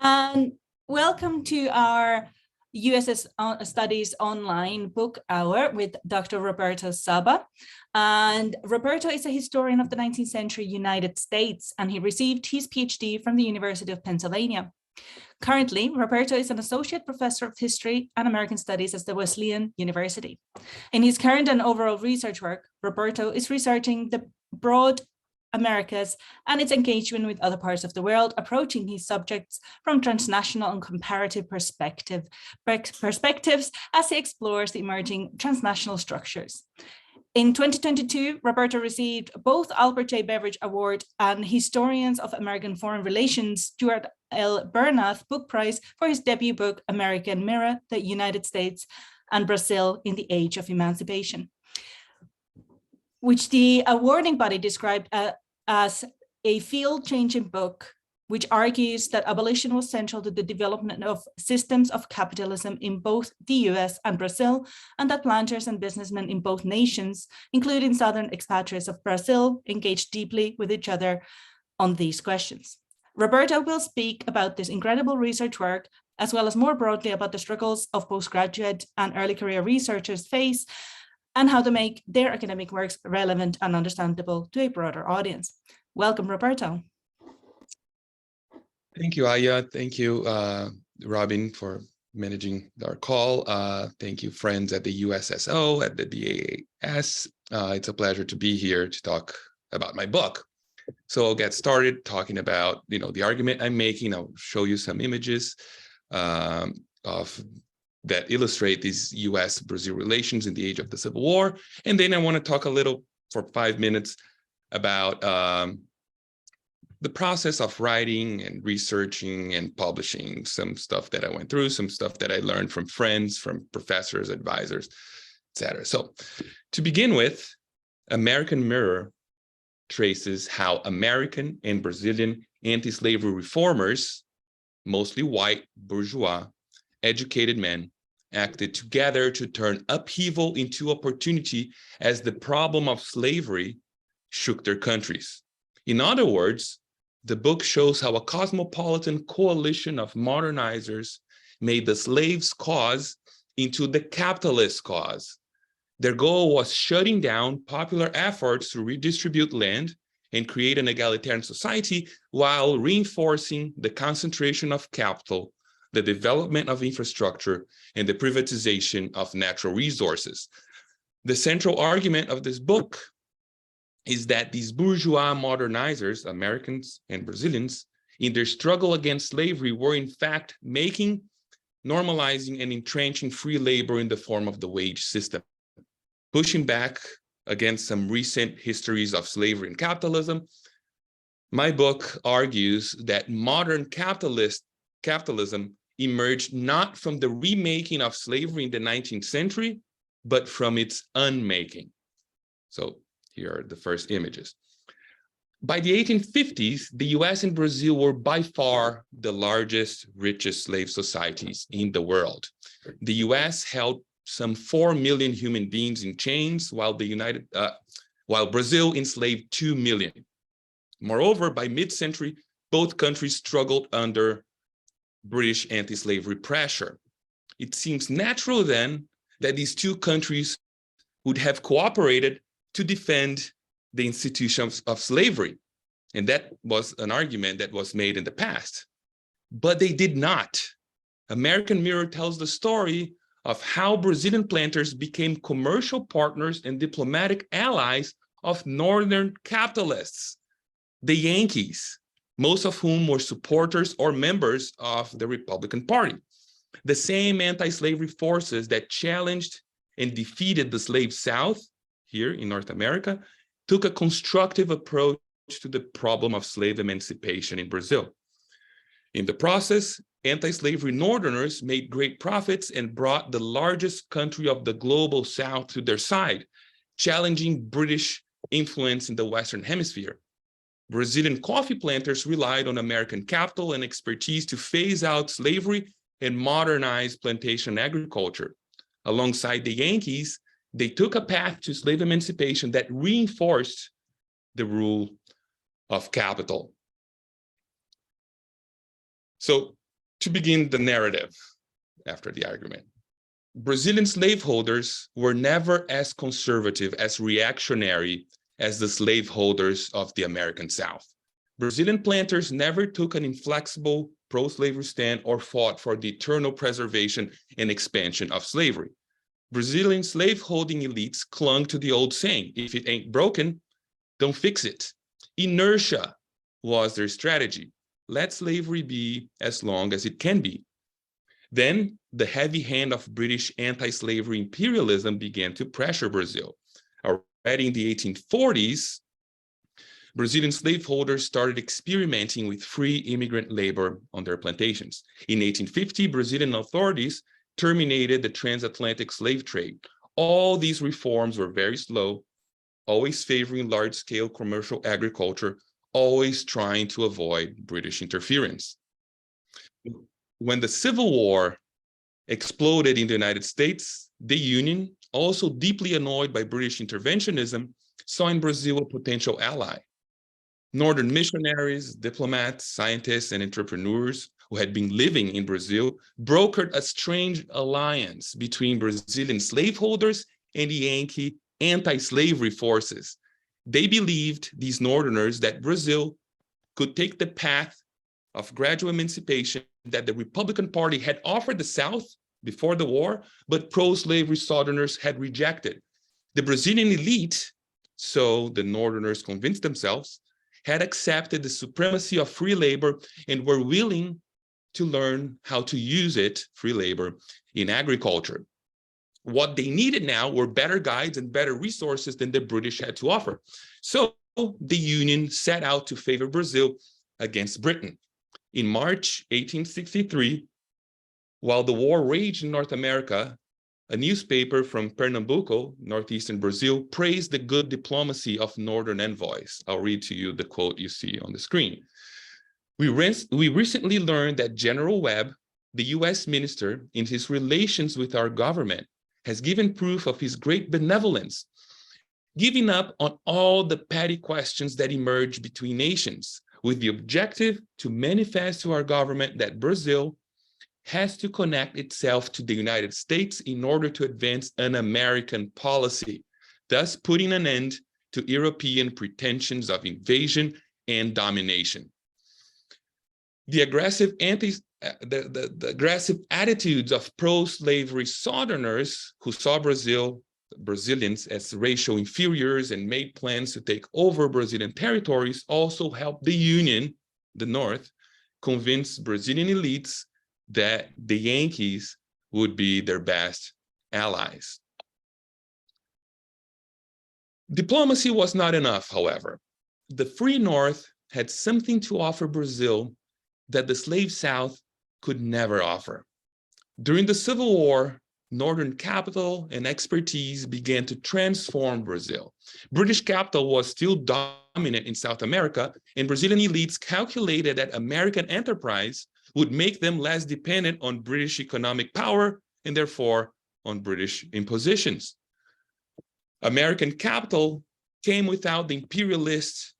And welcome to our USS Studies Online Book Hour with Dr. Roberto Saba. And Roberto is a historian of the 19th century United States, and he received his PhD from the University of Pennsylvania. Currently, Roberto is an associate professor of history and American studies at the Wesleyan University. In his current and overall research work, Roberto is researching the broad Americas and its engagement with other parts of the world, approaching these subjects from transnational and comparative perspectives as he explores the emerging transnational structures. In 2022, Roberto received both Albert J. Beveridge Award and Historians of American Foreign Relations Stuart L. Bernath Book Prize for his debut book, American Mirror, the United States and Brazil in the Age of Emancipation, which the awarding body described as a field-changing book, which argues that abolition was central to the development of systems of capitalism in both the US and Brazil, and that planters and businessmen in both nations, including Southern expatriates of Brazil, engaged deeply with each other on these questions. Roberto will speak about this incredible research work, as well as more broadly about the struggles of postgraduate and early career researchers face, and how to make their academic works relevant and understandable to a broader audience. Welcome, Roberto. Thank you, Aya. Thank you, Robin, for managing our call. Thank you, friends at the USSO, at the DAS. It's a pleasure to be here to talk about my book. So I'll get started talking about, the argument I'm making. I'll show you some images that illustrate these US-Brazil relations in the age of the Civil War. And then I want to talk a little for 5 minutes about the process of writing and researching and publishing, some stuff that I went through, some stuff that I learned from friends, from professors, advisors, etc. So to begin with, American Mirror traces how American and Brazilian anti-slavery reformers, mostly white, bourgeois, educated men, acted together to turn upheaval into opportunity as the problem of slavery shook their countries. In other words, the book shows how a cosmopolitan coalition of modernizers made the slaves' cause into the capitalist cause. Their goal was shutting down popular efforts to redistribute land and create an egalitarian society while reinforcing the concentration of capital, the development of infrastructure, and the privatization of natural resources. The central argument of this book is that these bourgeois modernizers, Americans and Brazilians, in their struggle against slavery were in fact normalizing and entrenching free labor in the form of the wage system, pushing back against some recent histories of slavery and capitalism. My book argues that modern capitalism emerged not from the remaking of slavery in the 19th century, but from its unmaking. So here are the first images. By the 1850s, the US and Brazil were by far the largest, richest slave societies in the world. The US held some 4 million human beings in chains, while Brazil enslaved 2 million. Moreover, by mid-century, both countries struggled under British anti-slavery pressure. It seems natural then that these two countries would have cooperated to defend the institutions of slavery. And that was an argument that was made in the past. But they did not. American Mirror tells the story of how Brazilian planters became commercial partners and diplomatic allies of Northern capitalists, the Yankees, most of whom were supporters or members of the Republican Party. The same anti-slavery forces that challenged and defeated the slave South here in North America took a constructive approach to the problem of slave emancipation in Brazil. In the process, anti-slavery Northerners made great profits and brought the largest country of the global South to their side, challenging British influence in the Western Hemisphere. Brazilian coffee planters relied on American capital and expertise to phase out slavery and modernize plantation agriculture. Alongside the Yankees, they took a path to slave emancipation that reinforced the rule of capital. So To begin the narrative after the argument, Brazilian slaveholders were never as conservative, as reactionary as the slaveholders of the American South. Brazilian planters never took an inflexible pro-slavery stand or fought for the eternal preservation and expansion of slavery. Brazilian slaveholding elites clung to the old saying, if it ain't broken, don't fix it. Inertia was their strategy. Let slavery be as long as it can be. Then the heavy hand of British anti-slavery imperialism began to pressure Brazil. Already in the 1840s, Brazilian slaveholders started experimenting with free immigrant labor on their plantations. In 1850, Brazilian authorities terminated the transatlantic slave trade. All these reforms were very slow, always favoring large-scale commercial agriculture, always trying to avoid British interference. When the Civil War exploded in the United States, the Union, also deeply annoyed by British interventionism, saw in Brazil a potential ally. Northern missionaries, diplomats, scientists, and entrepreneurs who had been living in Brazil brokered a strange alliance between Brazilian slaveholders and the Yankee anti-slavery forces. They believed, these Northerners, that Brazil could take the path of gradual emancipation that the Republican Party had offered the South before the war, but pro-slavery Southerners had rejected. The Brazilian elite, so the Northerners convinced themselves, had accepted the supremacy of free labor and were willing to learn how to use it, free labor, in agriculture. What they needed now were better guides and better resources than the British had to offer. So the Union set out to favor Brazil against Britain. In March 1863, while the war raged in North America, a newspaper from Pernambuco, northeastern Brazil, praised the good diplomacy of Northern envoys. I'll read to you the quote you see on the screen. We recently learned that General Webb, the US minister, in his relations with our government, has given proof of his great benevolence, giving up on all the petty questions that emerge between nations, with the objective to manifest to our government that Brazil has to connect itself to the United States in order to advance an American policy, thus putting an end to European pretensions of invasion and domination. The aggressive aggressive attitudes of pro-slavery Southerners who saw Brazilians as racial inferiors and made plans to take over Brazilian territories also helped the Union, the North, convince Brazilian elites that the Yankees would be their best allies. Diplomacy was not enough, however. The Free North had something to offer Brazil that the slave South could never offer. During the Civil War, Northern capital and expertise began to transform Brazil. British capital was still dominant in South America, and Brazilian elites calculated that American enterprise would make them less dependent on British economic power and therefore on British impositions. American capital came without the imperialist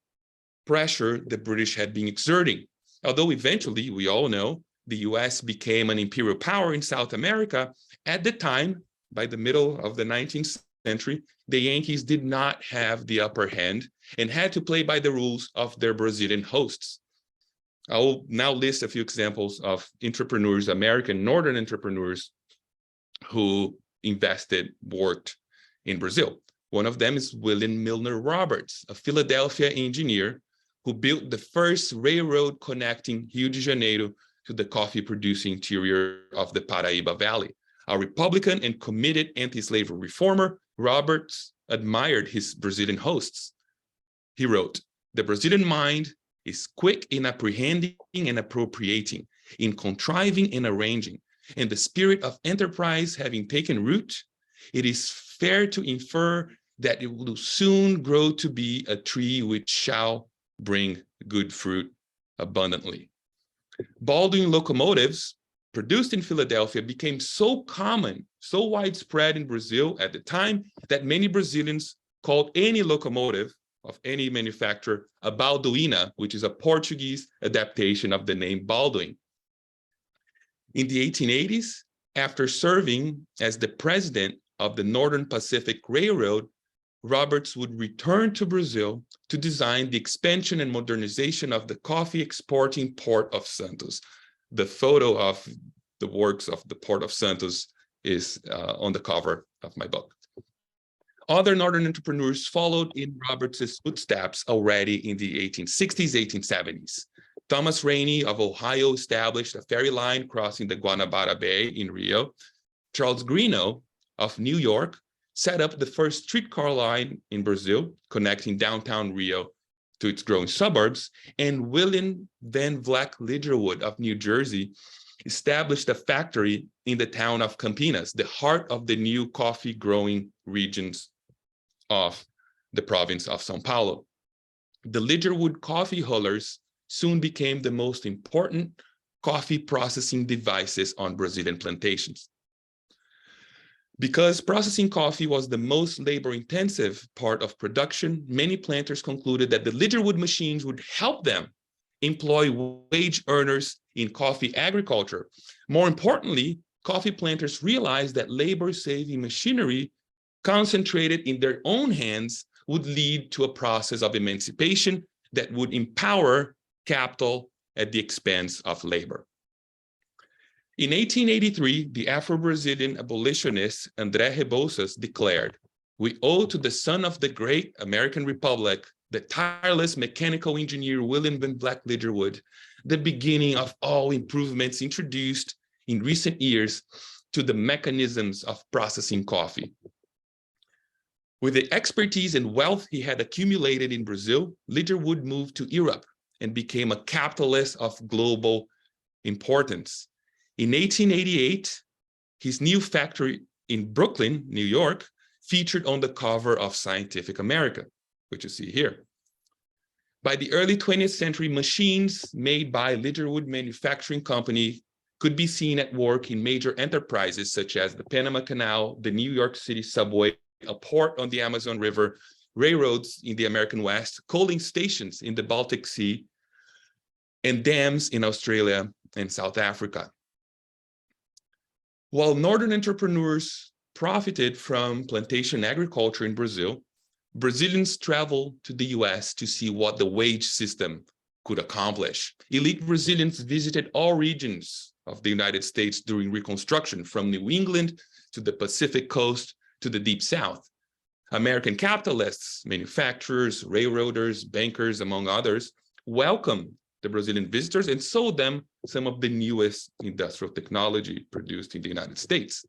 pressure the British had been exerting. Although eventually, we all know, the US became an imperial power in South America, at the time, by the middle of the 19th century, the Yankees did not have the upper hand and had to play by the rules of their Brazilian hosts. I will now list a few examples of entrepreneurs, American Northern entrepreneurs who worked in Brazil. One of them is William Milner Roberts, a Philadelphia engineer who built the first railroad connecting Rio de Janeiro to the coffee-producing interior of the Paraíba Valley. A Republican and committed anti-slavery reformer, Roberts admired his Brazilian hosts. He wrote, "The Brazilian mind is quick in apprehending and appropriating, in contriving and arranging, and the spirit of enterprise having taken root, it is fair to infer that it will soon grow to be a tree which shall bring good fruit abundantly." Baldwin locomotives produced in Philadelphia became so common, so widespread in Brazil at the time that many Brazilians called any locomotive of any manufacturer a balduina, which is a Portuguese adaptation of the name Baldwin. In the 1880s, after serving as the president of the Northern Pacific Railroad, Roberts would return to Brazil to design the expansion and modernization of the coffee exporting port of Santos. The photo of the works of the port of Santos is on the cover of my book. Other Northern entrepreneurs followed in Roberts's footsteps already in the 1860s, 1870s. Thomas Rainey of Ohio established a ferry line crossing the Guanabara Bay in Rio. Charles Greenough of New York set up the first streetcar line in Brazil, connecting downtown Rio to its growing suburbs. And William Van Vleck Lidgerwood of New Jersey established a factory in the town of Campinas, the heart of the new coffee growing regions of the province of São Paulo. The Lidgerwood coffee hullers soon became the most important coffee processing devices on Brazilian plantations. Because processing coffee was the most labor-intensive part of production, many planters concluded that the Lidgerwood machines would help them employ wage earners in coffee agriculture. More importantly, coffee planters realized that labor-saving machinery concentrated in their own hands would lead to a process of emancipation that would empower capital at the expense of labor. In 1883, the Afro-Brazilian abolitionist André Rebouças declared, "We owe to the son of the great American Republic, the tireless mechanical engineer William Van Vleck Lidgerwood, the beginning of all improvements introduced in recent years to the mechanisms of processing coffee." With the expertise and wealth he had accumulated in Brazil, Lidgerwood moved to Europe and became a capitalist of global importance. In 1888, his new factory in Brooklyn, New York, featured on the cover of Scientific American, which you see here. By the early 20th century, machines made by Lidgerwood Manufacturing Company could be seen at work in major enterprises such as the Panama Canal, the New York City subway, a port on the Amazon River, railroads in the American West, coaling stations in the Baltic Sea, and dams in Australia and South Africa. While Northern entrepreneurs profited from plantation agriculture in Brazil, Brazilians traveled to the US to see what the wage system could accomplish. Elite Brazilians visited all regions of the United States during Reconstruction, from New England to the Pacific Coast to the Deep South. American capitalists, manufacturers, railroaders, bankers, among others, welcomed the Brazilian visitors and sold them some of the newest industrial technology produced in the United States.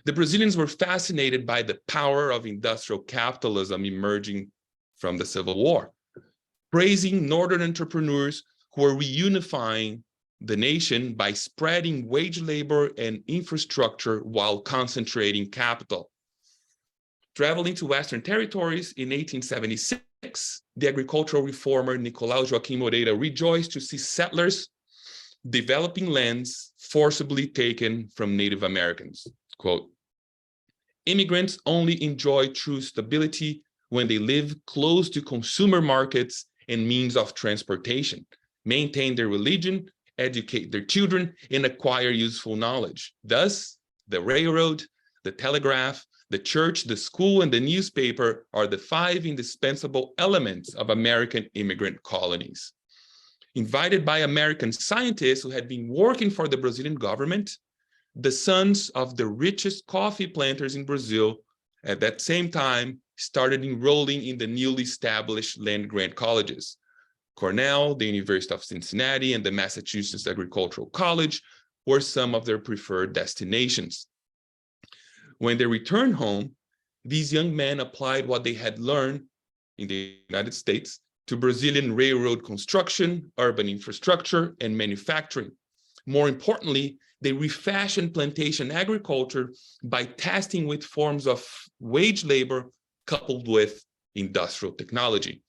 The Brazilians were fascinated by the power of industrial capitalism emerging from the Civil War, praising Northern entrepreneurs who were reunifying the nation by spreading wage labor and infrastructure while concentrating capital. Traveling to Western territories in 1876, the agricultural reformer Nicolau Joaquim Moreira rejoiced to see settlers developing lands forcibly taken from Native Americans. Quote, "Immigrants only enjoy true stability when they live close to consumer markets and means of transportation, maintain their religion, educate their children, and acquire useful knowledge. Thus, the railroad, the telegraph, the church, the school, and the newspaper are the 5 indispensable elements of American immigrant colonies." Invited by American scientists who had been working for the Brazilian government, the sons of the richest coffee planters in Brazil at that same time started enrolling in the newly established land-grant colleges. Cornell, the University of Cincinnati, and the Massachusetts Agricultural College were some of their preferred destinations. When they returned home, these young men applied what they had learned in the United States to Brazilian railroad construction, urban infrastructure, and manufacturing. More importantly, they refashioned plantation agriculture by testing with forms of wage labor coupled with industrial technology.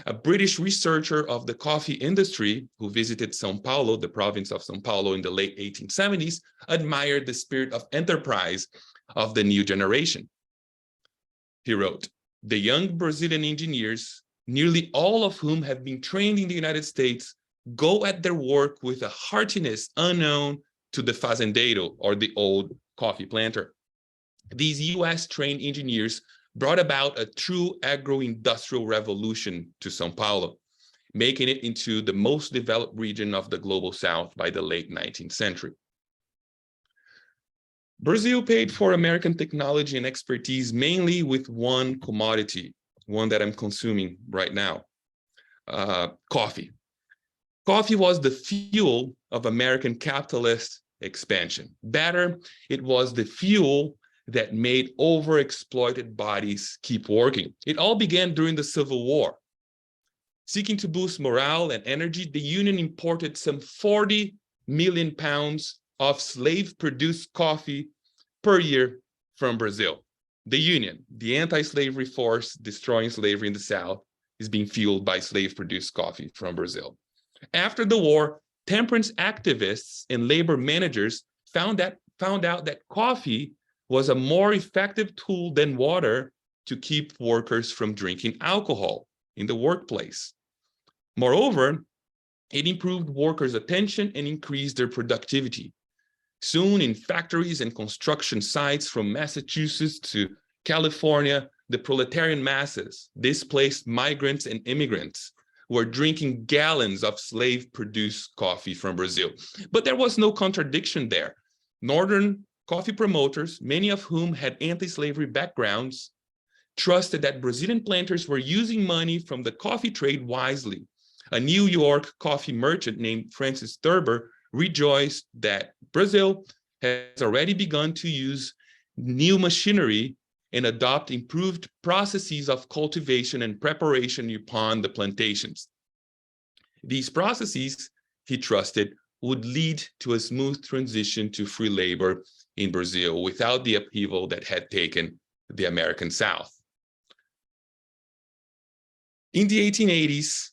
A British researcher of the coffee industry who visited São Paulo, the province of São Paulo, in the late 1870s, admired the spirit of enterprise of the new generation. He wrote, "The young Brazilian engineers, nearly all of whom have been trained in the United States, go at their work with a heartiness unknown to the fazendeiro, or the old coffee planter. These US trained engineers brought about a true agro-industrial revolution to São Paulo, making it into the most developed region of the global South by the late 19th century. Brazil paid for American technology and expertise mainly with one commodity, one that I'm consuming right now, coffee. Coffee was the fuel of American capitalist expansion. Better, it was the fuel that made overexploited bodies keep working. It all began during the Civil War. Seeking to boost morale and energy, the Union imported some 40 million pounds of slave-produced coffee per year from Brazil. The Union, the anti-slavery force destroying slavery in the South, is being fueled by slave-produced coffee from Brazil. After the war, temperance activists and labor managers found out that coffee was a more effective tool than water to keep workers from drinking alcohol in the workplace. Moreover, it improved workers' attention and increased their productivity. Soon, in factories and construction sites from Massachusetts to California, the proletarian masses, displaced migrants and immigrants, were drinking gallons of slave-produced coffee from Brazil. But there was no contradiction there. Northern coffee promoters, many of whom had anti-slavery backgrounds, trusted that Brazilian planters were using money from the coffee trade wisely. A New York coffee merchant named Francis Thurber rejoiced that Brazil has already begun to use new machinery and adopt improved processes of cultivation and preparation upon the plantations. These processes, he trusted, would lead to a smooth transition to free labor in Brazil without the upheaval that had taken the American South. In the 1880s,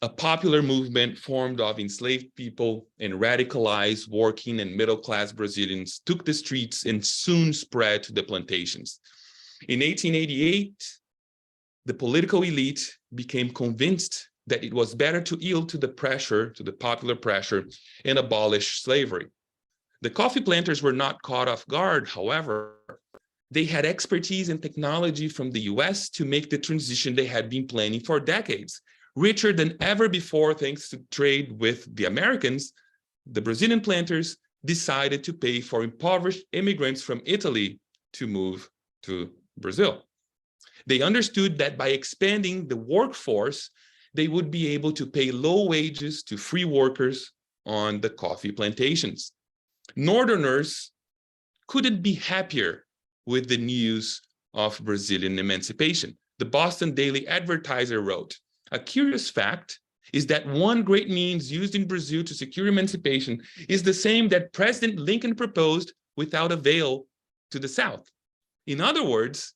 a popular movement formed of enslaved people and radicalized working and middle-class Brazilians took the streets and soon spread to the plantations. In 1888, the political elite became convinced that it was better to yield to the pressure, to the popular pressure, and abolish slavery. The coffee planters were not caught off guard, however. They had expertise and technology from the US to make the transition they had been planning for decades. Richer than ever before, thanks to trade with the Americans, the Brazilian planters decided to pay for impoverished immigrants from Italy to move to Brazil. They understood that by expanding the workforce, they would be able to pay low wages to free workers on the coffee plantations. Northerners couldn't be happier with the news of Brazilian emancipation. The Boston Daily Advertiser wrote, "A curious fact is that one great means used in Brazil to secure emancipation is the same that President Lincoln proposed without avail to the South." In other words,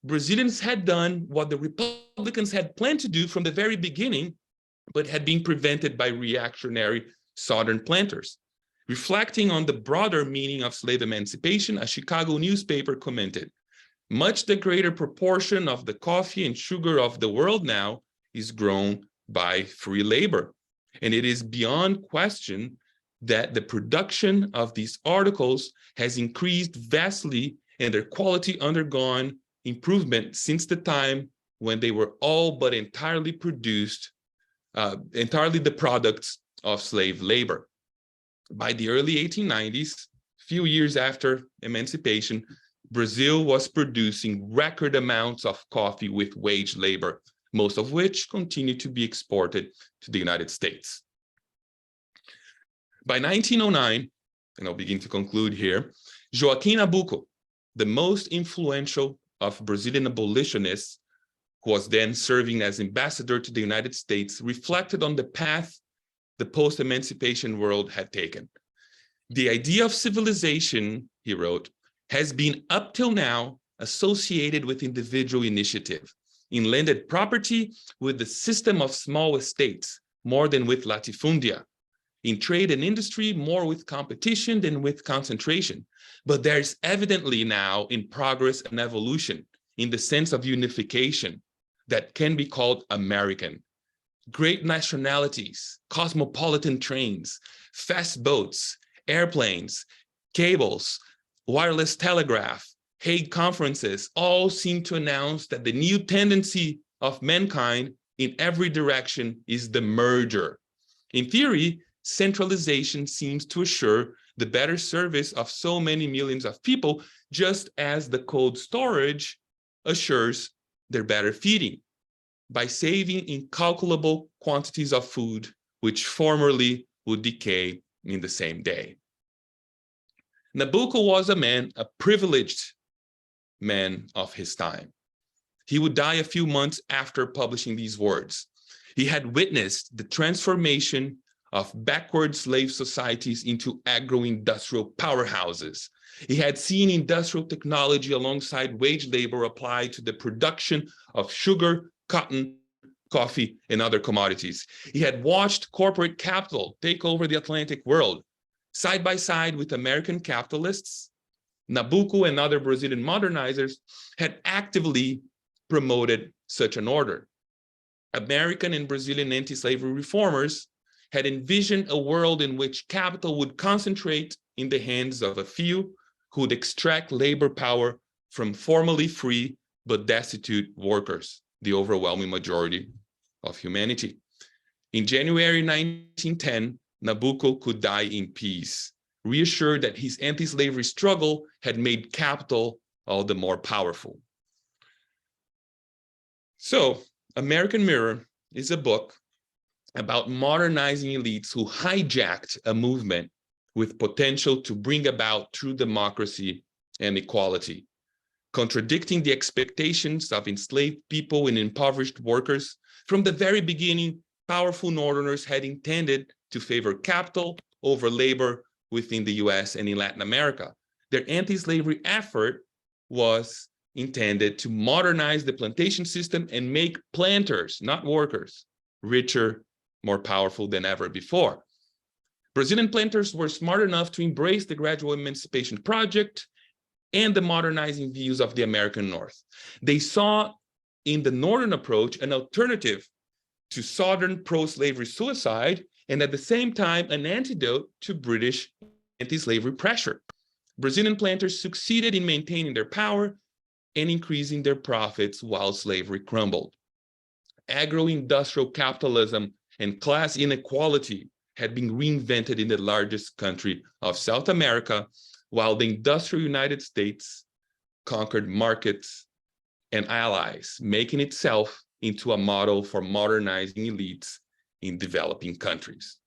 Brazilians had done what the Republicans had planned to do from the very beginning, but had been prevented by reactionary Southern planters. Reflecting on the broader meaning of slave emancipation, a Chicago newspaper commented, "Much the greater proportion of the coffee and sugar of the world now is grown by free labor. And it is beyond question that the production of these articles has increased vastly and their quality undergone improvement since the time when they were all but entirely produced, entirely the products of slave labor." By the early 1890s, few years after emancipation, Brazil was producing record amounts of coffee with wage labor, most of which continued to be exported to the United States. By 1909, and I'll begin to conclude here, Joaquim Nabuco, the most influential of Brazilian abolitionists, who was then serving as ambassador to the United States, reflected on the path the post-emancipation world had taken. "The idea of civilization," he wrote, "has been up till now associated with individual initiative, in landed property with the system of small estates, more than with latifundia, in trade and industry, more with competition than with concentration. But there's evidently now in progress an evolution in the sense of unification that can be called American. Great nationalities, cosmopolitan trains, fast boats, airplanes, cables, wireless telegraph, Hague conferences, all seem to announce that the new tendency of mankind in every direction is the merger. In theory, centralization seems to assure the better service of so many millions of people, just as the cold storage assures their better feeding by saving incalculable quantities of food, which formerly would decay in the same day. Nabucco was a privileged man of his time. He would die a few months after publishing these words. He had witnessed the transformation of backward slave societies into agro-industrial powerhouses. He had seen industrial technology alongside wage labor applied to the production of sugar, cotton, coffee, and other commodities. He had watched corporate capital take over the Atlantic world. Side by side with American capitalists, Nabucco and other Brazilian modernizers had actively promoted such an order. American and Brazilian anti-slavery reformers had envisioned a world in which capital would concentrate in the hands of a few who would extract labor power from formerly free but destitute workers, the overwhelming majority of humanity. In January 1910, Nabucco could die in peace, reassured that his anti-slavery struggle had made capital all the more powerful. So, American Mirror is a book about modernizing elites who hijacked a movement with potential to bring about true democracy and equality, contradicting the expectations of enslaved people and impoverished workers. From the very beginning, powerful Northerners had intended to favor capital over labor within the US and in Latin America. Their anti-slavery effort was intended to modernize the plantation system and make planters, not workers, richer, more powerful than ever before. Brazilian planters were smart enough to embrace the gradual emancipation project and the modernizing views of the American North. They saw in the Northern approach an alternative to Southern pro-slavery suicide, and at the same time, an antidote to British anti-slavery pressure. Brazilian planters succeeded in maintaining their power and increasing their profits while slavery crumbled. Agro-industrial capitalism and class inequality had been reinvented in the largest country of South America, while the industrial United States conquered markets and allies, making itself into a model for modernizing elites in developing countries.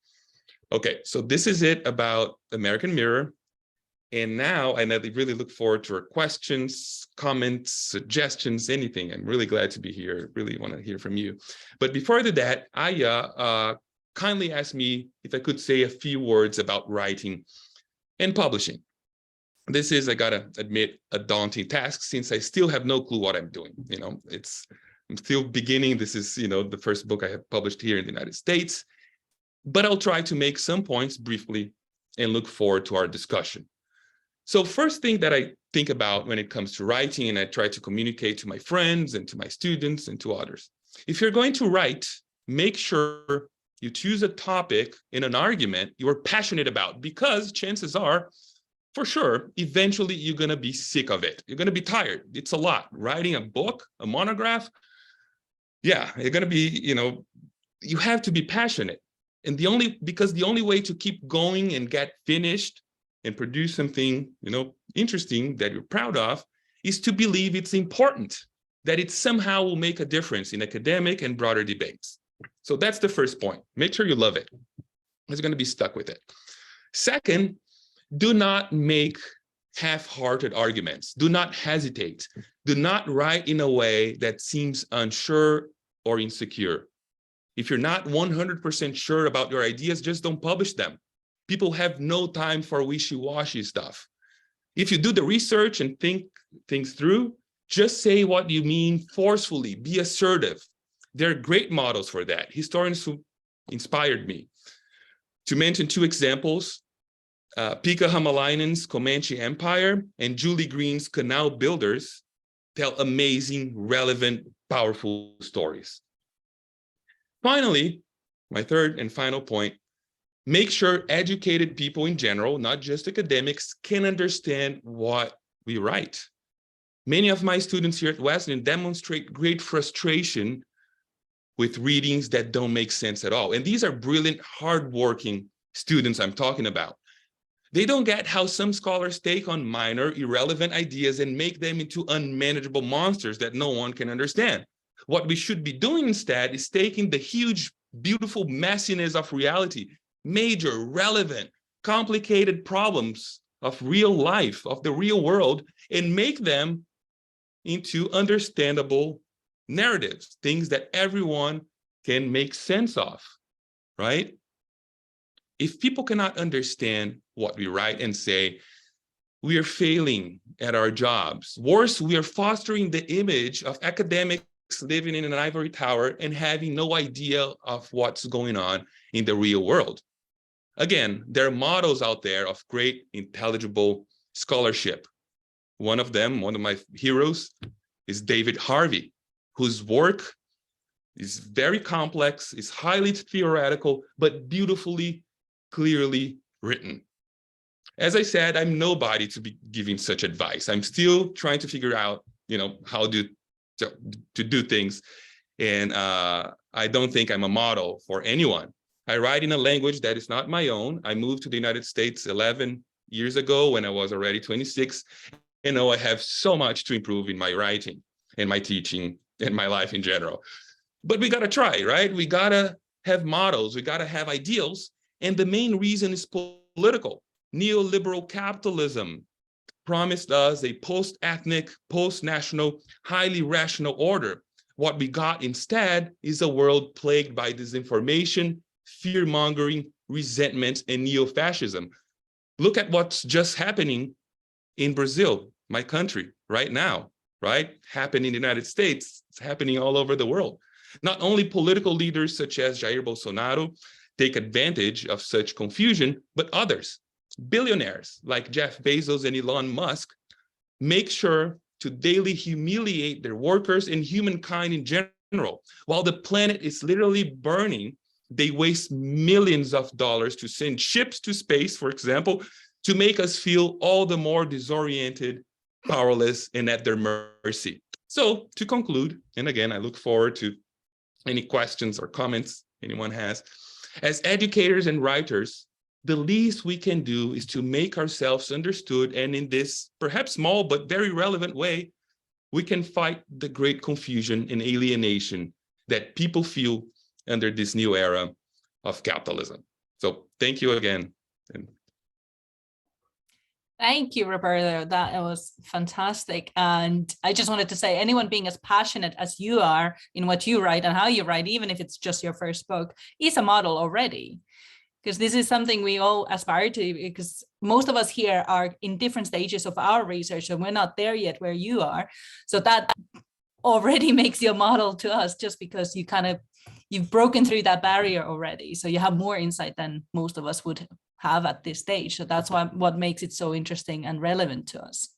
Okay, so this is it about American Mirror. And now I really look forward to your questions, comments, suggestions, anything. I'm really glad to be here. Really want to hear from you. But before I do that, Aya kindly asked me if I could say a few words about writing and publishing. This is, I gotta admit, a daunting task since I still have no clue what I'm doing. You know, I'm still beginning. This is, the first book I have published here in the United States, but I'll try to make some points briefly and look forward to our discussion. So first thing that I think about when it comes to writing, and I try to communicate to my friends and to my students and to others, if you're going to write, make sure you choose a topic in an argument you're passionate about, because chances are, for sure, eventually you're going to be sick of it. You're going to be tired. It's a lot. Writing a book, a monograph, yeah, you're going to be, you have to be passionate. And because the only way to keep going and get finished and produce something, interesting that you're proud of is to believe it's important, that it somehow will make a difference in academic and broader debates. So that's the first point. Make sure you love it. It's going to be stuck with it. Second, do not make half-hearted arguments. Do not hesitate. Do not write in a way that seems unsure or insecure. If you're not 100% sure about your ideas, just don't publish them. People have no time for wishy-washy stuff. If you do the research and think things through, just say what you mean forcefully. Be assertive. There are great models for that. Historians who inspired me. To mention two examples, Pekka Hamalainen's Comanche Empire and Julie Green's Canal Builders tell amazing, relevant, powerful stories. Finally, my third and final point, make sure educated people in general, not just academics, can understand what we write. Many of my students here at Wesleyan demonstrate great frustration with readings that don't make sense at all. And these are brilliant, hardworking students I'm talking about. They don't get how some scholars take on minor, irrelevant ideas and make them into unmanageable monsters that no one can understand. What we should be doing instead is taking the huge, beautiful messiness of reality, major, relevant, complicated problems of real life, of the real world, and make them into understandable narratives, things that everyone can make sense of, right? If people cannot understand what we write and say, we are failing at our jobs. Worse, we are fostering the image of academics living in an ivory tower and having no idea of what's going on in the real world. Again, there are models out there of great, intelligible scholarship. One of them, one of my heroes, is David Harvey, whose work is very complex, is highly theoretical, but beautifully, clearly written. As I said, I'm nobody to be giving such advice. I'm still trying to figure out, how to do things. And I don't think I'm a model for anyone. I write in a language that is not my own. I moved to the United States 11 years ago when I was already 26. I have so much to improve in my writing and my teaching and my life in general. But we got to try, right? We got to have models. We got to have ideals. And the main reason is political. Neoliberal capitalism promised us a post-ethnic, post-national, highly rational order. What we got instead is a world plagued by disinformation, fear-mongering, resentment, and neo-fascism. Look at what's just happening in Brazil, my country, right now, right? Happening in the United States, it's happening all over the world. Not only political leaders such as Jair Bolsonaro take advantage of such confusion, but others, billionaires like Jeff Bezos and Elon Musk, make sure to daily humiliate their workers and humankind in general. While the planet is literally burning, they waste millions of dollars to send ships to space, for example, to make us feel all the more disoriented, powerless, and at their mercy. So to conclude, and again, I look forward to any questions or comments anyone has. As educators and writers, the least we can do is to make ourselves understood, and in this perhaps small but very relevant way, we can fight the great confusion and alienation that people feel under this new era of capitalism. So thank you again. Thank you, Roberto. That was fantastic. And I just wanted to say, anyone being as passionate as you are in what you write and how you write, even if it's just your first book, is a model already. Because this is something we all aspire to, because most of us here are in different stages of our research and we're not there yet where you are. So that already makes you a model to us, just because you've broken through that barrier already. So you have more insight than most of us would have at this stage. So that's what makes it so interesting and relevant to us.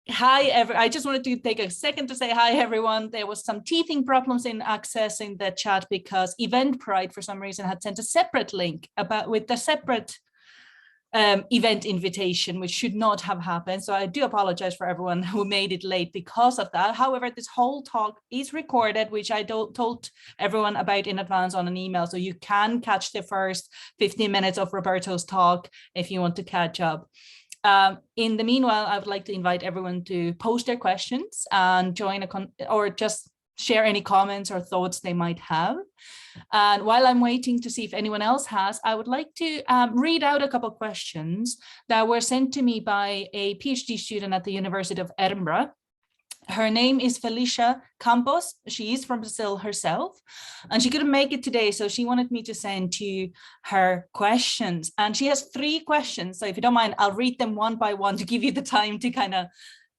Hi, I just wanted to take a second to say hi, everyone. There was some teething problems in accessing the chat because Eventbrite, for some reason, had sent a separate link with the separate event invitation, which should not have happened. So I do apologize for everyone who made it late because of that. However, this whole talk is recorded, which I told everyone about in advance on an email. So you can catch the first 15 minutes of Roberto's talk if you want to catch up. In the meanwhile, I would like to invite everyone to post their questions and join or just share any comments or thoughts they might have. And while I'm waiting to see if anyone else has, I would like to read out a couple of questions that were sent to me by a PhD student at the University of Edinburgh. Her name is Felicia Campos. She is from Brazil herself, and she couldn't make it today, so she wanted me to send to her questions. And she has 3 questions, so if you don't mind, I'll read them one by one to give you the time to kind of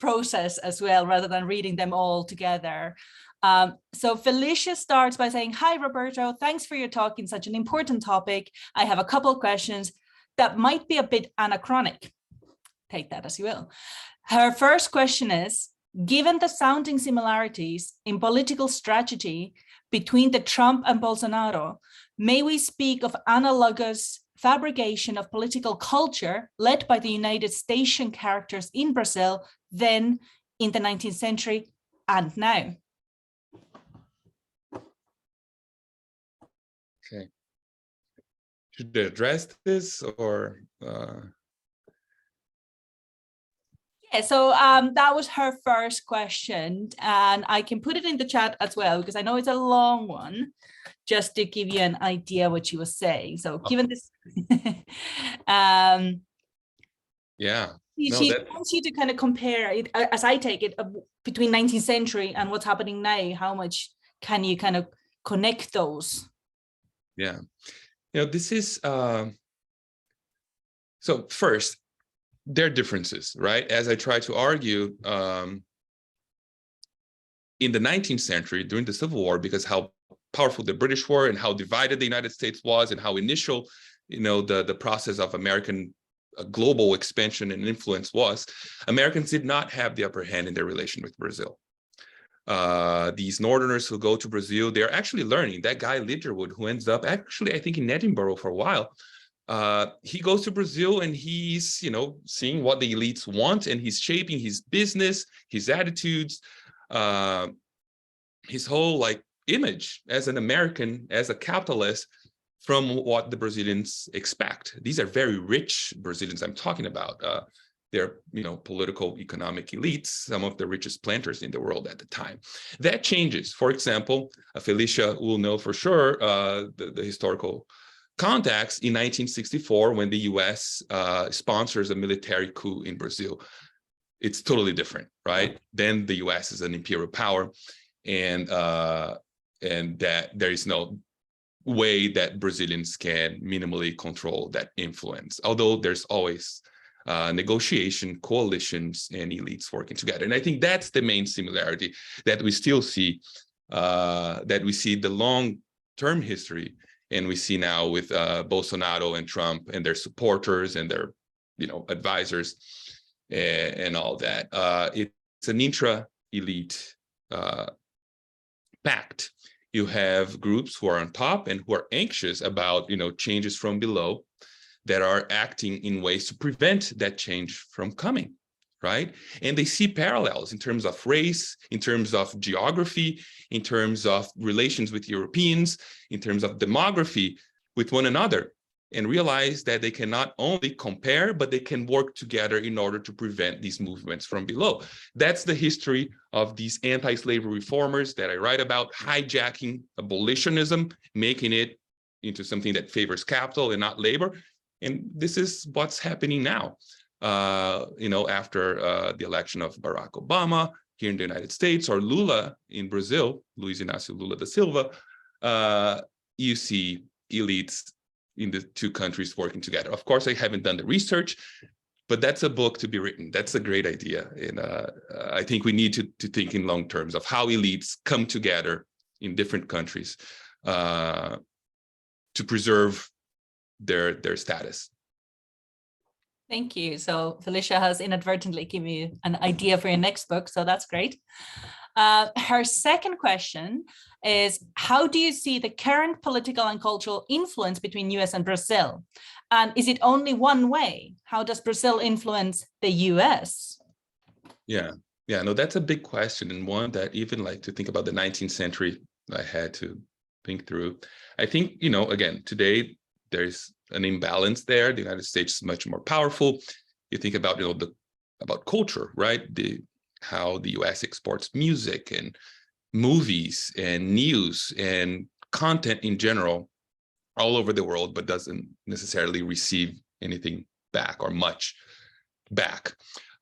process as well, rather than reading them all together. So Felicia starts by saying, "Hi, Roberto, thanks for your talk in such an important topic. I have a couple of questions that might be a bit anachronic." Take that as you will. Her first question is, Given the sounding similarities in political strategy between the Trump and Bolsonaro, may we speak of analogous fabrication of political culture led by the United Station characters in Brazil then in the 19th century and now? Okay. Should I address this or? Yeah, so that was her first question, and I can put it in the chat as well because I know it's a long one, just to give you an idea what she was saying. So given this, Yeah, she wants you to kind of compare it, as I take it, between 19th century and what's happening now. How much can you kind of connect those? Yeah, this is so first, there are differences, right? As I try to argue, in the 19th century, during the Civil War, because how powerful the British were and how divided the United States was and how initial, the process of American global expansion and influence was, Americans did not have the upper hand in their relation with Brazil. These Northerners who go to Brazil, they're actually learning. That guy Lidgerwood, who ends up actually, I think, in Edinburgh for a while, he goes to Brazil and he's, seeing what the elites want, and he's shaping his business, his attitudes, his whole image as an American, as a capitalist, from what the Brazilians expect. These are very rich Brazilians I'm talking about. They're, political, economic elites, some of the richest planters in the world at the time. That changes. For example, Felicia will know for sure the historical context in 1964 when the US sponsors a military coup in Brazil. It's totally different, right? Then the US is an imperial power, and that there is no way that Brazilians can minimally control that influence, although there's always negotiation, coalitions, and elites working together. And I think that's the main similarity that we still see, that we see the long-term history, and we see now with Bolsonaro and Trump and their supporters and their, advisors and all that. It's an intra-elite pact. You have groups who are on top and who are anxious about, changes from below, that are acting in ways to prevent that change from coming, right? And they see parallels in terms of race, in terms of geography, in terms of relations with Europeans, in terms of demography with one another, and realize that they can not only compare, but they can work together in order to prevent these movements from below. That's the history of these anti-slavery reformers that I write about, hijacking abolitionism, making it into something that favors capital and not labor. And this is what's happening now, after the election of Barack Obama here in the United States, or Lula in Brazil, Luiz Inácio Lula da Silva. You see elites in the two countries working together. Of course, I haven't done the research, but that's a book to be written. That's a great idea. And I think we need to think in long terms of how elites come together in different countries to preserve their status. Thank you. So Felicia has inadvertently given you an idea for your next book, so that's great. Her second question is, how do you see the current political and cultural influence between US and Brazil? And is it only one way? How does Brazil influence the US? Yeah, no, that's a big question, and one that even to think about the 19th century, I had to think through. I think, again, today, there's an imbalance there. The United States is much more powerful. You think about, about culture, right? How the US exports music and movies and news and content in general all over the world, but doesn't necessarily receive anything back or much back.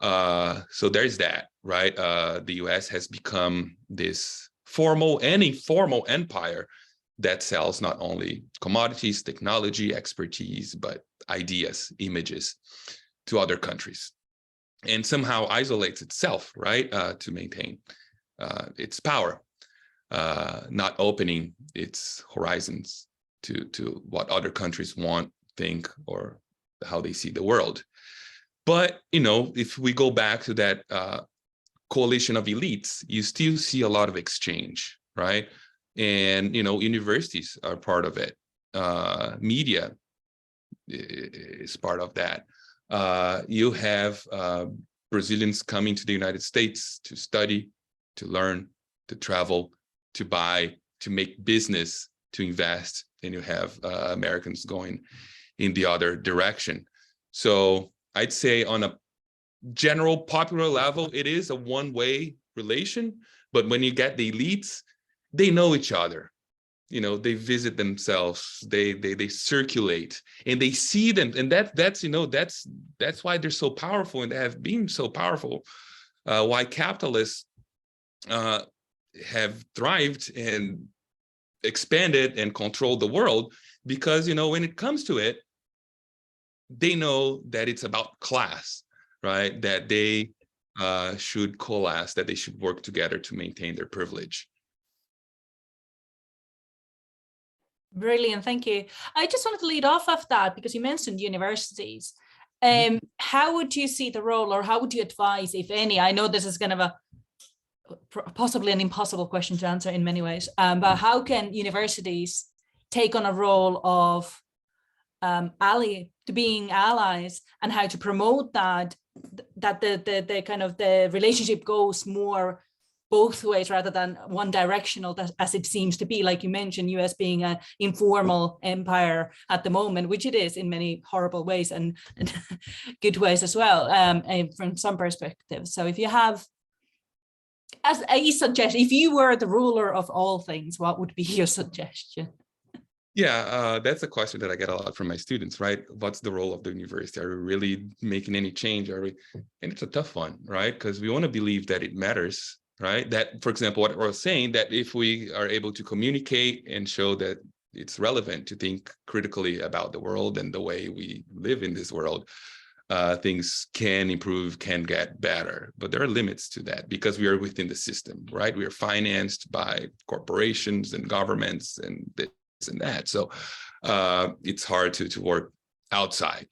So there's that, right? The US has become this formal and informal empire that sells not only commodities, technology, expertise, but ideas, images to other countries, and somehow isolates itself, right, to maintain its power, not opening its horizons to what other countries want, think, or how they see the world. But, if we go back to that coalition of elites, you still see a lot of exchange, right? And, universities are part of it. Media is part of that. You have Brazilians coming to the United States to study, to learn, to travel, to buy, to make business, to invest, and you have Americans going in the other direction. So I'd say on a general popular level, it is a one-way relation, but when you get the elites, they know each other. They visit themselves, they circulate, and they see them, and that's why they're so powerful, and they have been so powerful. Why capitalists have thrived and expanded and controlled the world, because when it comes to it, they know that it's about class, right? That they should coalesce, that they should work together to maintain their privilege. Brilliant, thank you. I just wanted to lead off of that because you mentioned universities. How would you see the role, or how would you advise, if any? I know this is kind of possibly an impossible question to answer in many ways, but how can universities take on a role of being allies, and how to promote that the kind of the relationship goes more both ways rather than one directional, as it seems to be, like you mentioned, US being an informal empire at the moment, which it is in many horrible ways and good ways as well, from some perspectives. So if you have, as a suggestion, if you were the ruler of all things, what would be your suggestion? Yeah, that's a question that I get a lot from my students, right? What's the role of the university? Are we really making any change? And it's a tough one, right? Because we want to believe that it matters, right? That, for example, what I was saying, that if we are able to communicate and show that it's relevant to think critically about the world and the way we live in this world, things can improve, can get better. But there are limits to that because we are within the system, right? We are financed by corporations and governments and this and that. So it's hard to work outside.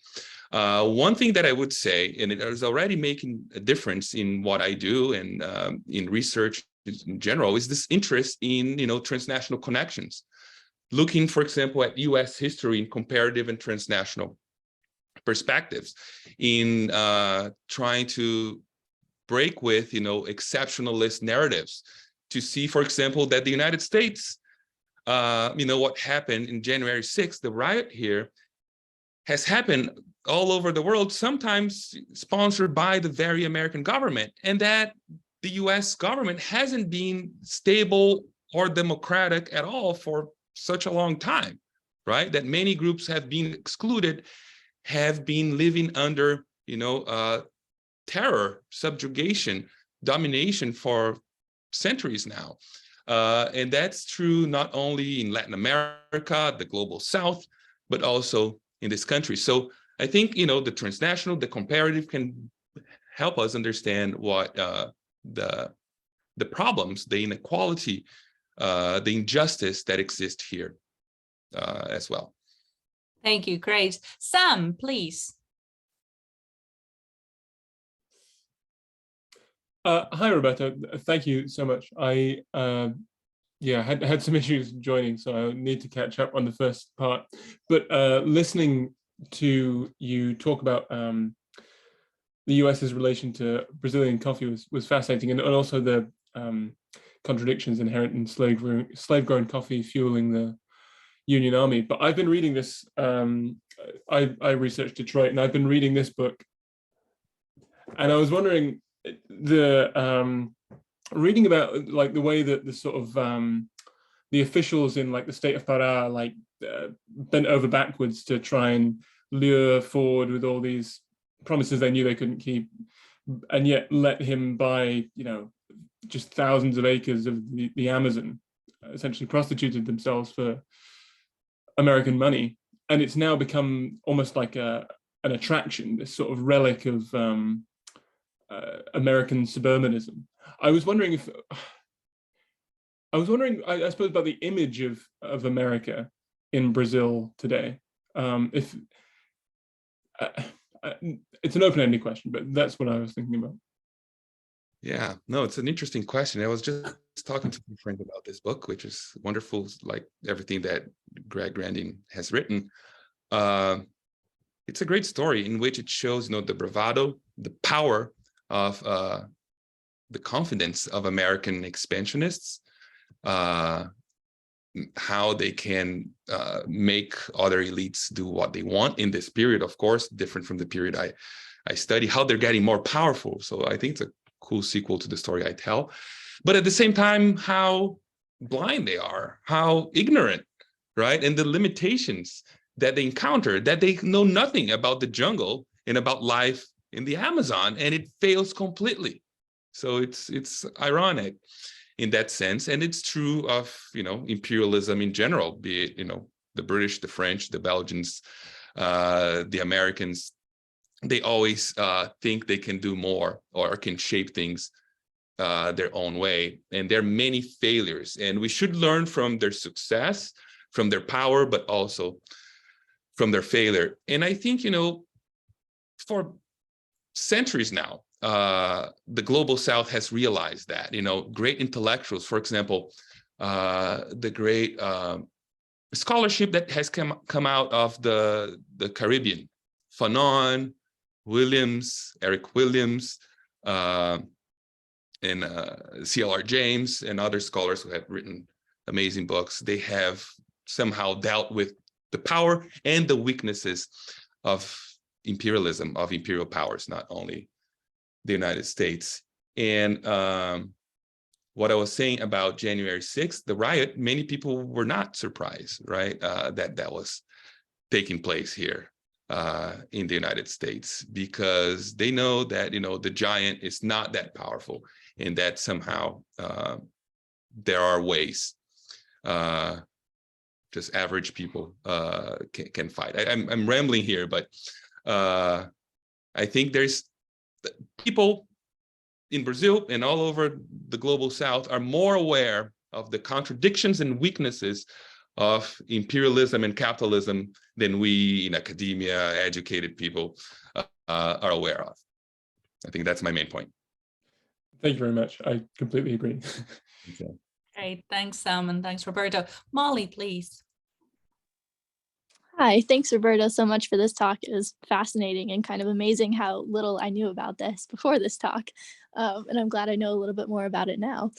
One thing that I would say, and it is already making a difference in what I do and in research in general, is this interest in transnational connections. Looking, for example, at US history in comparative and transnational perspectives, in trying to break with exceptionalist narratives, to see, for example, that the United States, what happened in January 6th, the riot here, has happened all over the world, sometimes sponsored by the very American government, and that the US government hasn't been stable or democratic at all for such a long time, right? That many groups have been excluded, have been living under, terror, subjugation, domination for centuries now. And that's true not only in Latin America, the global South, but also in this country. So I think, the transnational, the comparative can help us understand what the problems, the inequality, the injustice that exists here as well. Thank you, great. Sam, please. Hi, Roberto. Thank you so much. I had some issues joining, so I need to catch up on the first part. But listening to you talk about the US's relation to Brazilian coffee was fascinating, and also the contradictions inherent in slave-grown coffee fueling the Union Army. But I've been reading this. I researched Detroit, and I've been reading this book, and I was wondering, reading about like the way that the sort of the officials in like the state of Pará bent over backwards to try and lure Ford with all these promises they knew they couldn't keep, and yet let him buy just thousands of acres of the Amazon, essentially prostituted themselves for American money. And it's now become almost like an attraction, this sort of relic of American suburbanism. I was wondering, I suppose, about the image of America in Brazil today. If it's an open-ended question, but that's what I was thinking about. Yeah, no, it's an interesting question. I was just talking to a friend about this book, which is wonderful, like everything that Greg Grandin has written. It's a great story in which it shows, the bravado, the power of the confidence of American expansionists, how they can make other elites do what they want in this period, of course, different from the period I study, how they're getting more powerful. So I think it's a cool sequel to the story I tell. But at the same time, how blind they are, how ignorant, right? And the limitations that they encounter, that they know nothing about the jungle and about life in the Amazon, and it fails completely. So it's ironic in that sense, and it's true of imperialism in general, be it the British, the French, the Belgians, the Americans. They always think they can do more or can shape things their own way, and there are many failures, and we should learn from their success, from their power, but also from their failure. And I think for centuries now, the global South has realized that, great intellectuals, for example, the great scholarship that has come out of the Caribbean, Fanon, Williams, Eric Williams, and C.L.R. James, and other scholars who have written amazing books. They have somehow dealt with the power and the weaknesses of imperialism, of imperial powers, not only the United States. And what I was saying about January 6th, the riot, many people were not surprised, right, that was taking place here in the United States, because they know that, the giant is not that powerful, and that somehow there are ways just average people can fight. I'm rambling here, but I think there's people in Brazil and all over the global South are more aware of the contradictions and weaknesses of imperialism and capitalism than we in academia, educated people, are aware of. I think that's my main point. Thank you very much. I completely agree. Okay. Great, thanks, Sam, and thanks, Roberto. Molly, please. Hi, thanks, Roberto, so much for this talk. It was fascinating and kind of amazing how little I knew about this before this talk. And I'm glad I know a little bit more about it now.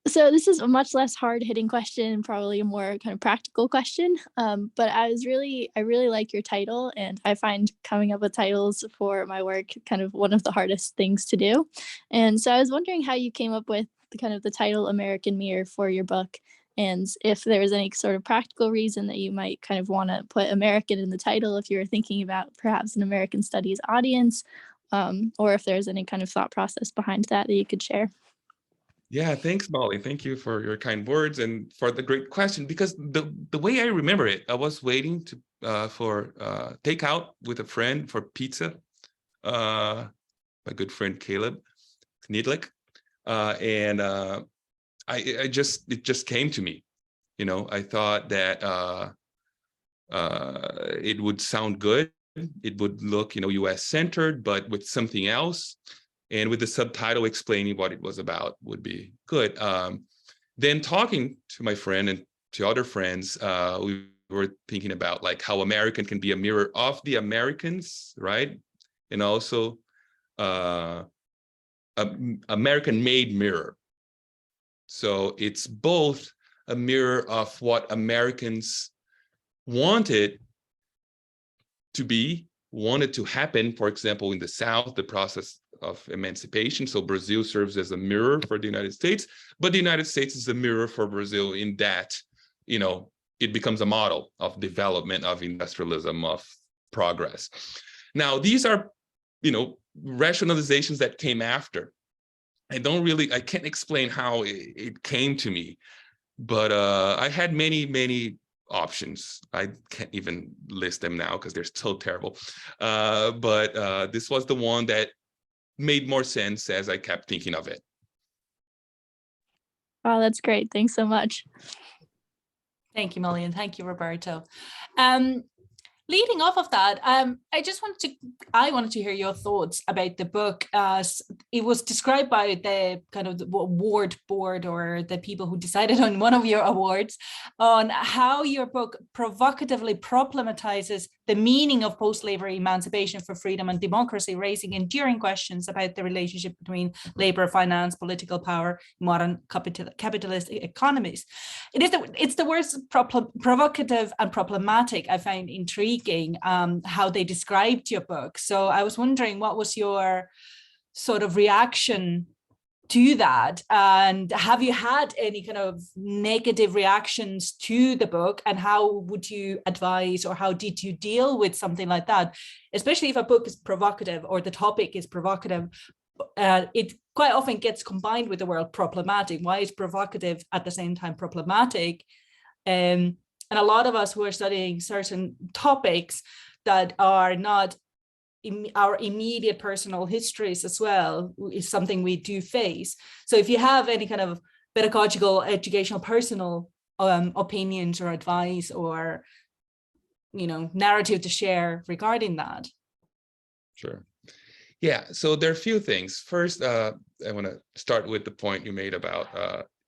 So this is a much less hard-hitting question, probably a more kind of practical question. But I really like your title, and I find coming up with titles for my work kind of one of the hardest things to do. And so I was wondering how you came up with the title American Mirror for your book, and if there was any sort of practical reason that you might kind of want to put American in the title if you were thinking about perhaps an American studies audience, or if there's any kind of thought process behind that you could share. Yeah, thanks, Molly. Thank you for your kind words and for the great question, because the way I remember it, I was waiting for takeout with a friend for pizza, my good friend Caleb Knidlik, and it just came to me. I thought that it would sound good. It would look, US centered, but with something else. And with the subtitle explaining what it was about would be good. Then talking to my friend and to other friends, we were thinking about like how American can be a mirror of the Americans, right? And also American-made mirror. So it's both a mirror of what Americans wanted to be, wanted to happen, for example, in the South, the process of emancipation. So Brazil serves as a mirror for the United States, but the United States is a mirror for Brazil in that, it becomes a model of development, of industrialism, of progress. Now, these are, rationalizations that came after. I can't explain how it came to me, but I had many options. I can't even list them now because they're so terrible. But this was the one that made more sense as I kept thinking of it. Wow, that's great. Thanks so much. Thank you, Molly, and thank you, Roberto. Leading off of that, I wanted to hear your thoughts about the book, as it was described by the kind of the award board, or the people who decided on one of your awards, on how your book provocatively problematizes the meaning of post-slavery emancipation for freedom and democracy, raising enduring questions about the relationship between labor, finance, political power, modern capitalist economies. It's the words provocative and problematic I find intriguing, how they described your book. So I was wondering, what was your sort of reaction to that? And have you had any kind of negative reactions to the book? And how would you advise, or how did you deal with something like that? Especially if a book is provocative, or the topic is provocative, it quite often gets combined with the word problematic. Why is provocative at the same time problematic? And a lot of us who are studying certain topics that are not in our immediate personal histories as well is something we do face. So if you have any kind of pedagogical, educational, personal opinions or advice, or, you know, narrative to share regarding that. Sure. Yeah, so there are a few things. First, I want to start with the point you made about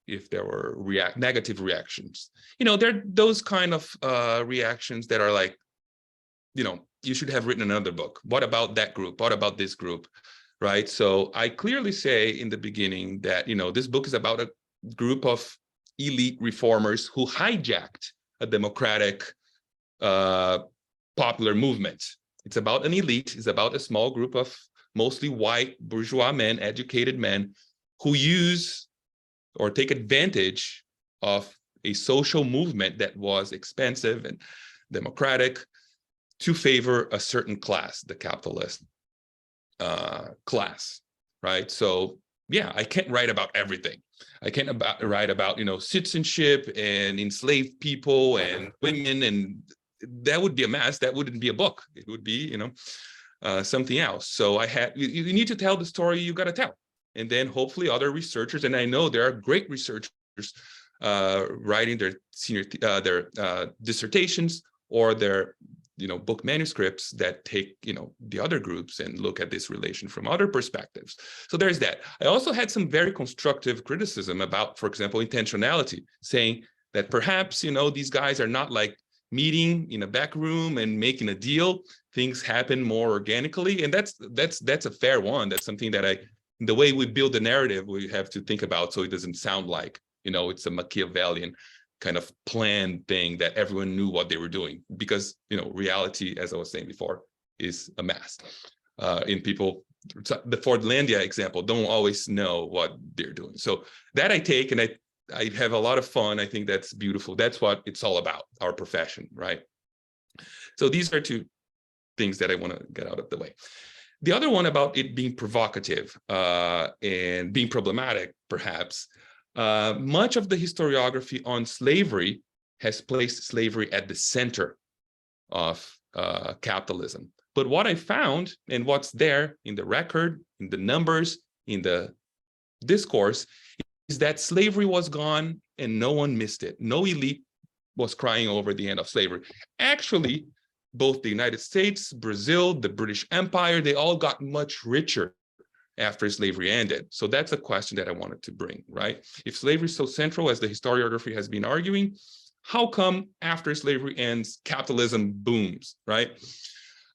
if there were negative reactions. You know, there are those kind of reactions that are like, you know, you should have written another book. What about that group? What about this group? Right? So I clearly say in the beginning that, you know, this book is about a group of elite reformers who hijacked a democratic popular movement. It's about an elite. It's about a small group of mostly white bourgeois men, educated men, who use or take advantage of a social movement that was expansive and democratic to favor a certain class, the capitalist class, right? So yeah, I can't write about everything. I can't write about, you know, citizenship and enslaved people and women, and that would be a mess. That wouldn't be a book. It would be, you know, something else. So you need to tell the story you got to tell. And then hopefully other researchers, and I know there are great researchers writing their dissertations or their, you know, book manuscripts that take, you know, the other groups and look at this relation from other perspectives. So there's that. I also had some very constructive criticism about, for example, intentionality, saying that perhaps, you know, these guys are not like meeting in a back room and making a deal. Things happen more organically, and that's a fair one. That's something that the way we build the narrative, we have to think about, so it doesn't sound like, you know, it's a Machiavellian kind of planned thing that everyone knew what they were doing, because, you know, reality, as I was saying before, is a mess. In people, the Fordlandia example, don't always know what they're doing. So that I take, and I have a lot of fun. I think that's beautiful. That's what it's all about, our profession, right? So these are two things that I want to get out of the way. The other one about it being provocative and being problematic, perhaps, much of the historiography on slavery has placed slavery at the center of capitalism. But what I found, and what's there in the record, in the numbers, in the discourse, is that slavery was gone and no one missed it. No elite was crying over the end of slavery. Actually, both the United States, Brazil, the British Empire, they all got much richer after slavery ended. So that's a question that I wanted to bring, right? If slavery is so central, as the historiography has been arguing, how come after slavery ends, capitalism booms, right?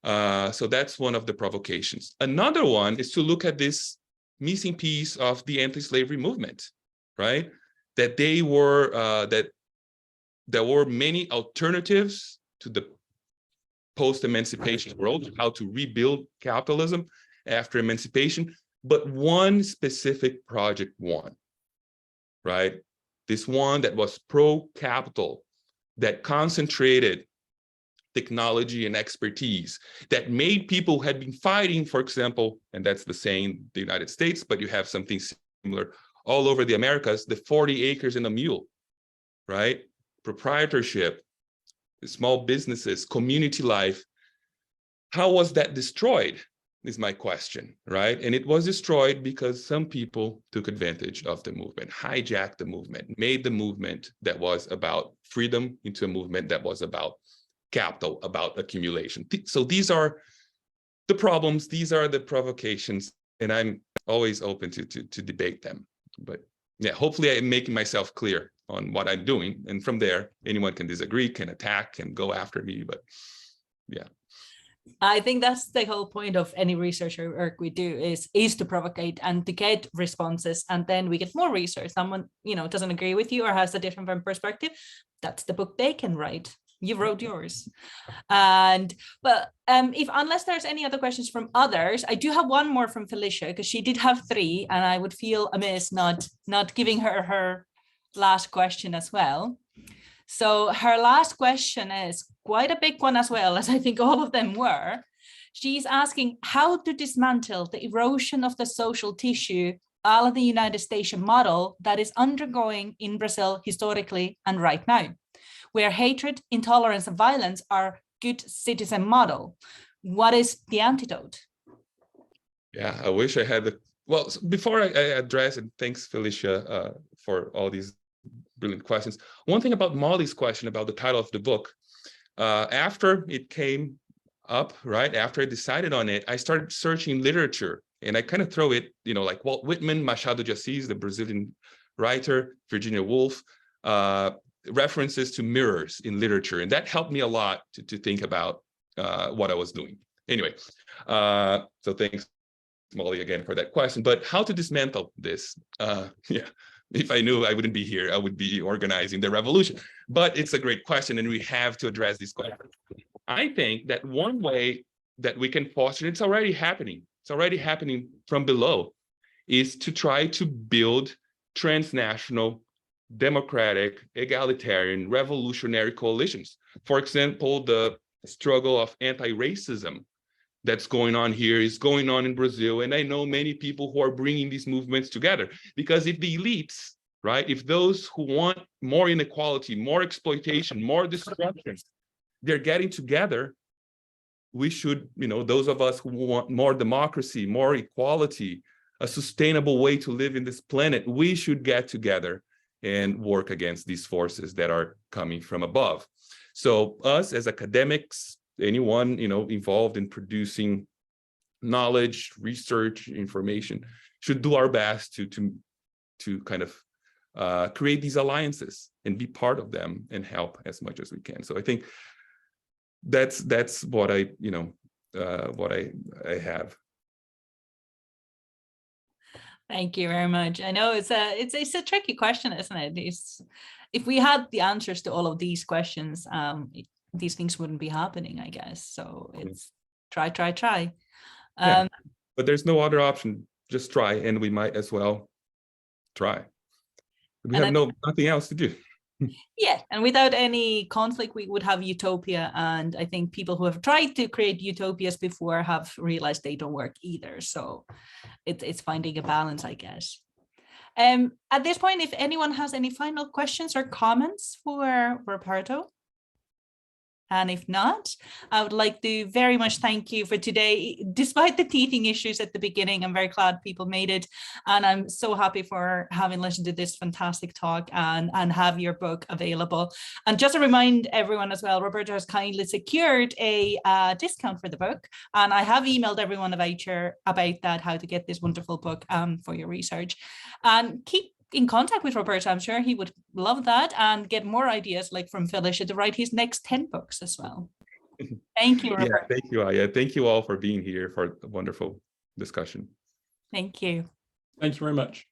So that's one of the provocations. Another one is to look at this missing piece of the anti-slavery movement, right? That they were, that there were many alternatives to the post-emancipation world, how to rebuild capitalism after emancipation, but one specific project won, right? This one that was pro-capital, that concentrated technology and expertise, that made people who had been fighting, for example, and that's the same, the United States, but you have something similar all over the Americas, the 40 acres and a mule, right? Proprietorship, small businesses, community life. How was that destroyed is my question, right? And it was destroyed because some people took advantage of the movement, hijacked the movement, made the movement that was about freedom into a movement that was about capital, about accumulation. So these are the problems, these are the provocations, and I'm always open to debate them. But yeah, hopefully I'm making myself clear on what I'm doing. And from there, anyone can disagree, can attack, can go after me, but yeah. I think that's the whole point of any research work we do is to provocate and to get responses, and then we get more research. Someone, doesn't agree with you or has a different perspective, that's the book they can write. You wrote yours. And unless there's any other questions from others, I do have one more from Felicia, because she did have 3, and I would feel amiss not giving her last question as well. So her last question is quite a big one as well, as I think all of them were. She's asking how to dismantle the erosion of the social tissue a la the United States model that is undergoing in Brazil historically and right now, where hatred, intolerance, and violence are good citizen model. What is the antidote? Yeah, I wish I had well, before I address it, thanks, Felicia, for all these brilliant questions. One thing about Molly's question about the title of the book, after it came up, right, after I decided on it, I started searching literature, and I kind of throw it, like Walt Whitman, Machado de Assis, the Brazilian writer, Virginia Woolf, references to mirrors in literature, and that helped me a lot to think about what I was doing. Anyway, so thanks, Molly, again for that question. But how to dismantle this? Yeah, if I knew, I wouldn't be here. I would be organizing the revolution. But it's a great question, and we have to address this question. I think that one way that we can foster, it's already happening from below, is to try to build transnational, democratic, egalitarian, revolutionary coalitions. For example, the struggle of anti-racism that's going on here is going on in Brazil. And I know many people who are bringing these movements together, because if the elites, right, if those who want more inequality, more exploitation, more destruction, they're getting together, we should, those of us who want more democracy, more equality, a sustainable way to live in this planet, we should get together and work against these forces that are coming from above. So us as academics, anyone involved in producing knowledge, research, information, should do our best to kind of create these alliances and be part of them and help as much as we can. So I think that's what I have. Thank you very much. I know it's a tricky question, isn't it? If we had the answers to all of these questions, these things wouldn't be happening, I guess. So it's try. Yeah, but there's no other option. Just try, and we might as well try. We have nothing else to do. Yeah, and without any conflict, we would have utopia. And I think people who have tried to create utopias before have realized they don't work either. So it's finding a balance, I guess. At this point, if anyone has any final questions or comments for Roberto. And if not, I would like to very much thank you for today. Despite the teething issues at the beginning, I'm very glad people made it. And I'm so happy for having listened to this fantastic talk and have your book available. And just to remind everyone as well, Roberto has kindly secured a discount for the book. And I have emailed everyone about that, how to get this wonderful book for your research. And keep in contact with Roberto. I'm sure he would love that and get more ideas like from Felicia to write his next 10 books as well. Thank you, Roberto. Yeah, thank you, Aya. Thank you all for being here for a wonderful discussion. Thank you. Thank you very much.